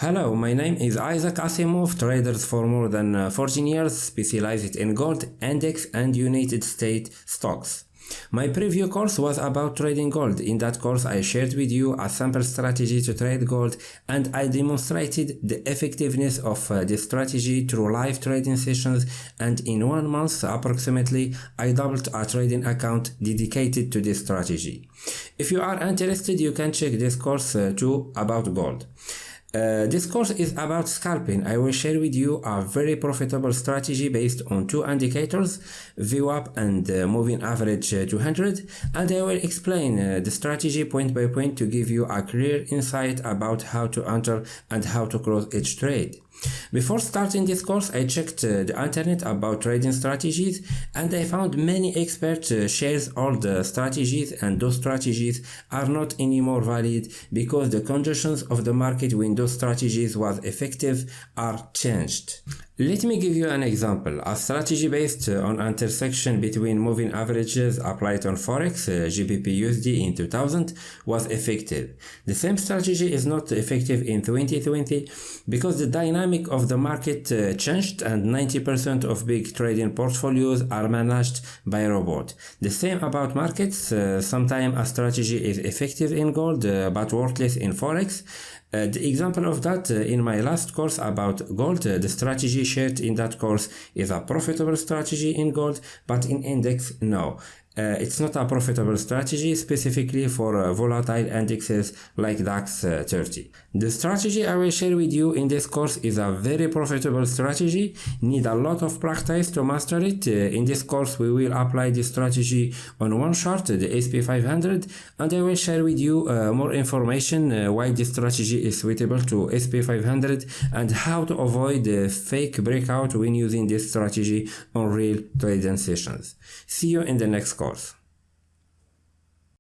Hello, my name is Isaac Asimov, traders for more than 14 years, specialized in gold, index and United States stocks. My preview course was about trading gold. In that course I shared with you a sample strategy to trade gold and I demonstrated the effectiveness of this strategy through live trading sessions, and in 1 month approximately I doubled a trading account dedicated to this strategy. If you are interested, you can check this course too about gold. This course is about scalping. I will share with you a very profitable strategy based on two indicators, VWAP and moving average 200, and I will explain the strategy point by point to give you a clear insight about how to enter and how to close each trade. Before starting this course, I checked the internet about trading strategies and I found many experts shares all the strategies, and those strategies are not anymore valid because the conditions of the market when those strategies was effective are changed. Let me give you an example. A strategy based on intersection between moving averages applied on Forex, GBP/USD in 2000 was effective. The same strategy is not effective in 2020 because the dynamic of the market changed and 90% of big trading portfolios are managed by a robot. The same about markets. Sometimes a strategy is effective in gold but worthless in Forex. The example of that in my last course about gold, the strategy shared in that course is a profitable strategy in gold, but in index, no. It's not a profitable strategy specifically for volatile indexes like DAX 30. The strategy I will share with you in this course is a very profitable strategy. Need a lot of practice to master it. In this course we will apply this strategy on one chart, the SP500, and I will share with you more information why this strategy is suitable to SP500 and how to avoid the fake breakout when using this strategy on real trading sessions. See you in the next course.